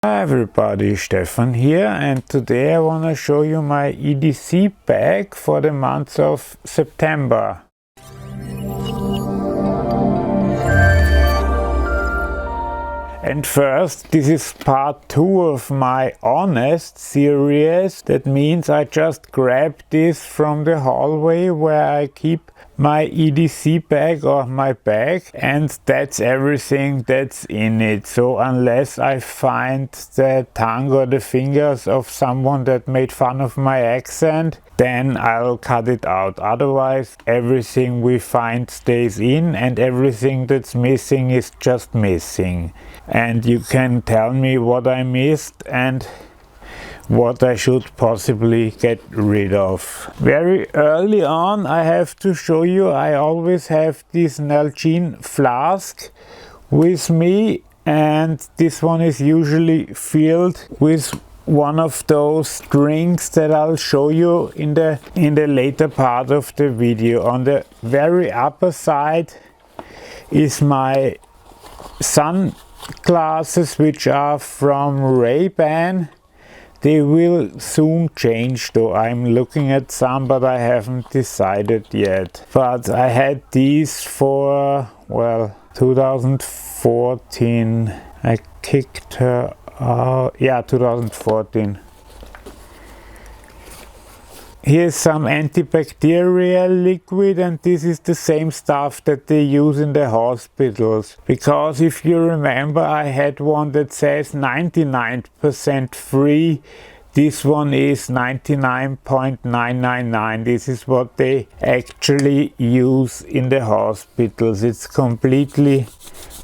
Hi everybody, Stefan here, and today I want to show you my EDC bag for the month of September. And first, this is part 2 of my Honest series. That means I just grabbed this from the hallway where I keep my EDC bag or my bag, and that's everything that's in it. So unless I find the tongue or the fingers of someone that made fun of my accent, then I'll cut it out. Otherwise, everything we find stays in, and everything that's missing is just missing. And you can tell me what I missed and what I should possibly get rid of. Very early on, I have to show you, I always have this Nalgene flask with me, and this one is usually filled with one of those drinks that I'll show you in the later part of the video. On the very upper side is my sunglasses, which are from Ray-Ban. They will soon change though. I'm looking at some, but I haven't decided yet. But I had these for, well, 2014. I kicked her out. Yeah, 2014. Here's some antibacterial liquid, and this is the same stuff that they use in the hospitals. Because if you remember, I had one that says 99% free. This one is 99.999. This is what they actually use in the hospitals. It's completely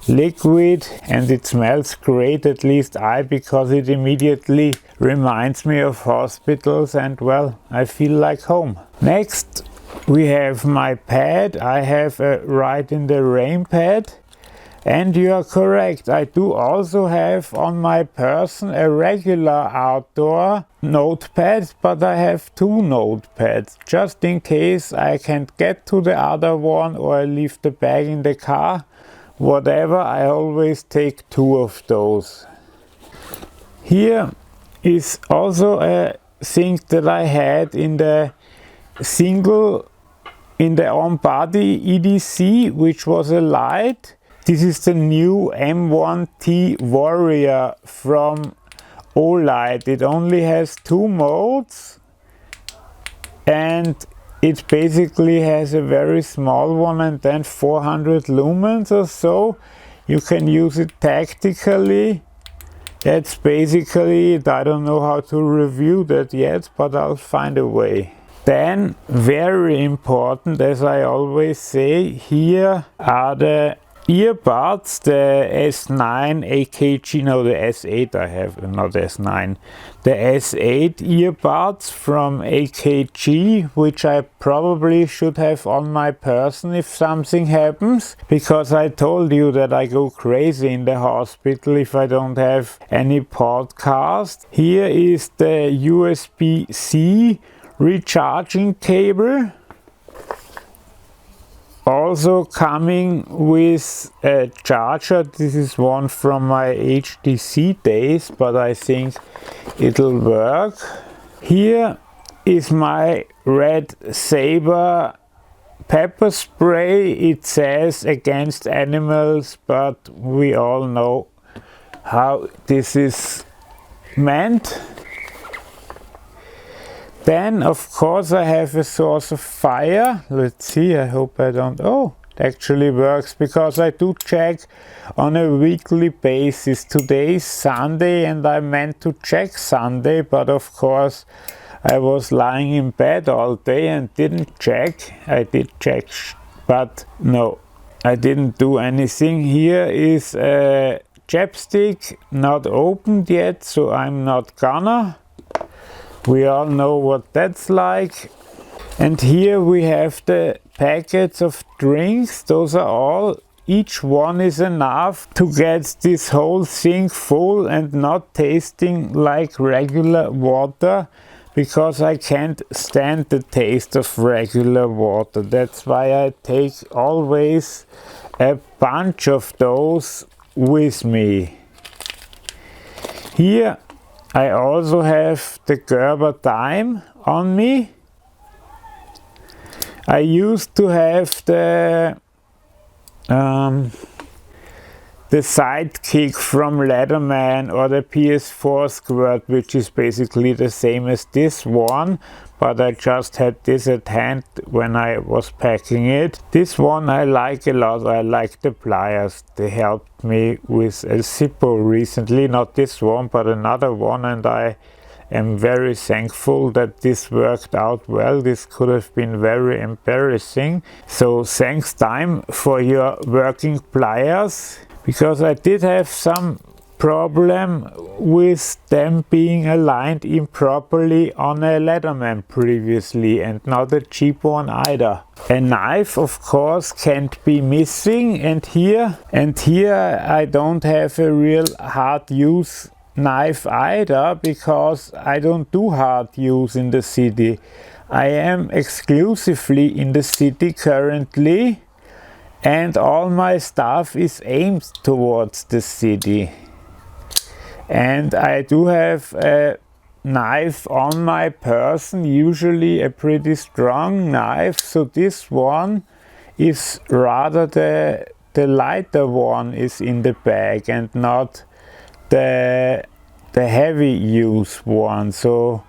liquid and it smells great, at least because it immediately reminds me of hospitals, and well, I feel like home. Next we have my pad. I have a Ride in the Rain pad, and you are correct, I do also have on my person a regular outdoor notepad, but I have 2 notepads just in case I can't get to the other one or I leave the bag in the car. Whatever, I always take 2 of those. Here is also a thing that I had in the on-body EDC, which was a light. This is the new M1T Warrior from Olight. It only has 2 modes, and it basically has a very small one and then 400 lumens or so. You can use it tactically. That's basically it. I don't know how to review that yet, but I'll find a way. Then, very important, as I always say, here are the earbuds, the S9-AKG, no, the S8 I have, not S9, the S8 earbuds from AKG, which I probably should have on my person if something happens, because I told you that I go crazy in the hospital if I don't have any podcast. Here is the USB C recharging cable. Also coming with a charger. This is one from my HTC days, but I think it'll work. Here is my Red Saber pepper spray. It says against animals, but we all know how this is meant. Then, of course, I have a source of fire. Let's see, I hope I don't... Oh, it actually works, because I do check on a weekly basis. Today is Sunday and I meant to check Sunday, but of course I was lying in bed all day and didn't check. I did check, but no, I didn't do anything. Here is a chapstick, not opened yet, so I'm not gonna. We all know what that's like. And here we have the packets of drinks. Those are all, each one is enough to get this whole thing full and not tasting like regular water, because I can't stand the taste of regular water. That's why I take always a bunch of those with me. Here I also have the Gerber dime on me. I used to have the Sidekick from Leatherman or the PS4 Squirt, which is basically the same as this one, but I just had this at hand when I was packing it. This one I like a lot. I like the pliers. They helped me with a Zippo recently, not this one but another one, and I am very thankful that this worked out well. This could have been very embarrassing. So thanks Dime for your working pliers, because I did have some problem with them being aligned improperly on a Leatherman previously, and not a cheap one either. A knife of course can't be missing, and here I don't have a real hard use knife either, because I don't do hard use in the city. I am exclusively in the city currently, and all my stuff is aimed towards the city. And I do have a knife on my person, usually a pretty strong knife, so this one is rather the lighter one is in the bag and not the heavy use one. So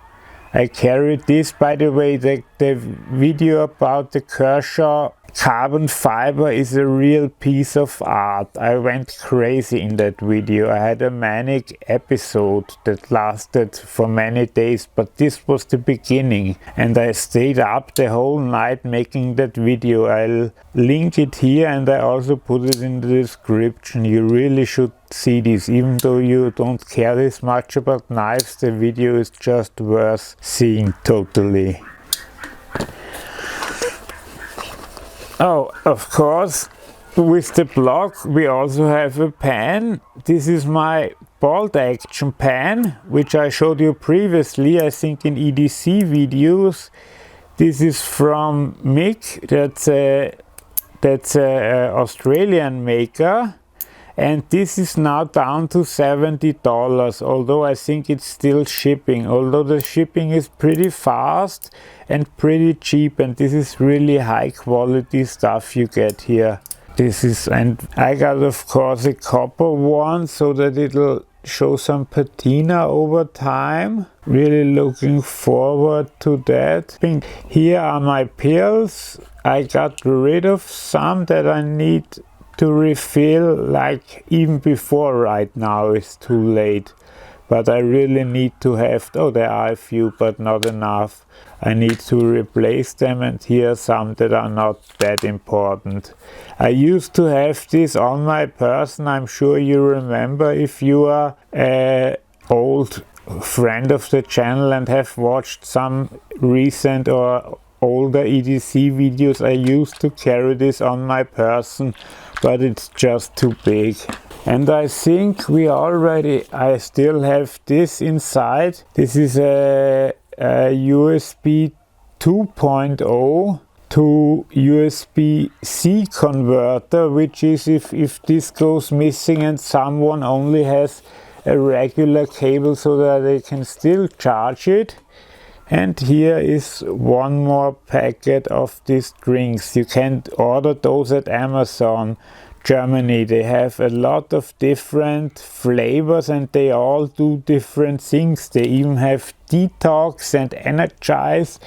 I carried this. By the way, the video about the Kershaw carbon fiber is a real piece of art. I went crazy in that video. I had a manic episode that lasted for many days, but this was the beginning, and I stayed up the whole night making that video. I'll link it here, and I also put it in the description. You really should see this. Even though you don't care this much about knives, the video is just worth seeing totally. Oh, of course, with the block we also have a pan. This is my bolt action pan, which I showed you previously, I think in EDC videos. This is from Mick, that's a Australian maker, and this is now down to $70, although I think it's still shipping, although the shipping is pretty fast and pretty cheap, and this is really high quality stuff you get here. This is, and I got of course a copper one so that it'll show some patina over time. Really looking forward to that. Here are my pills. I got rid of some that I need to refill, like even before right now is too late, but I really need to have, oh, there are a few but not enough. I need to replace them, and here are some that are not that important. I used to have this on my person. I'm sure you remember, if you are an old friend of the channel and have watched some recent or older EDC videos, I used to carry this on my person, but it's just too big. And I think I still have this inside. This is a USB 2.0 to USB C converter, which is if this goes missing and someone only has a regular cable so that they can still charge it. And here is one more packet of these drinks. You can order those at Amazon Germany. They have a lot of different flavors and they all do different things. They even have detox and energize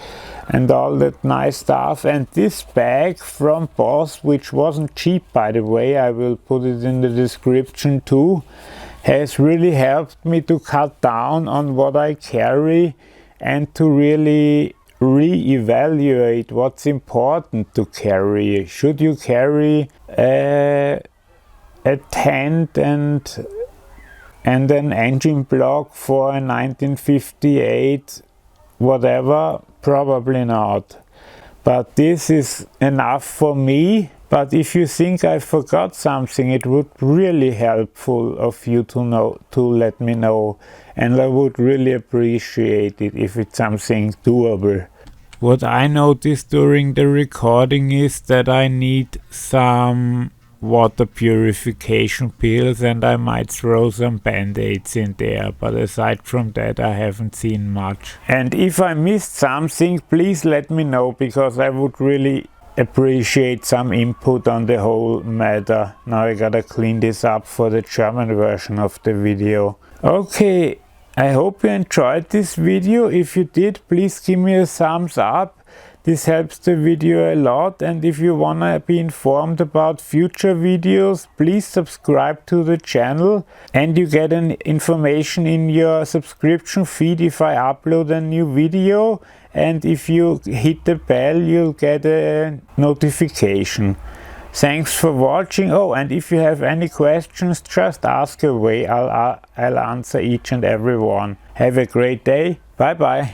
and all that nice stuff. And this bag from Boss, which wasn't cheap by the way, I will put it in the description too, has really helped me to cut down on what I carry and to really re-evaluate what's important to carry. Should you carry a tent and an engine block for a 1958 whatever? Probably not. But this is enough for me. But if you think I forgot something, it would really helpful of you to let me know, and I would really appreciate it if it's something doable. What I noticed during the recording is that I need some water purification pills, and I might throw some band-aids in there, but aside from that I haven't seen much. And if I missed something, please let me know, because I would really appreciate some input on the whole matter. Now I gotta clean this up for the German version of the video. Okay, I hope you enjoyed this video. If you did, please give me a thumbs up. This helps the video a lot, and if you wanna be informed about future videos, please subscribe to the channel, and you get an information in your subscription feed if I upload a new video, and if you hit the bell you'll get a notification. Thanks for watching. Oh, and if you have any questions, just ask away. I'll answer each and every one. Have a great day. Bye bye.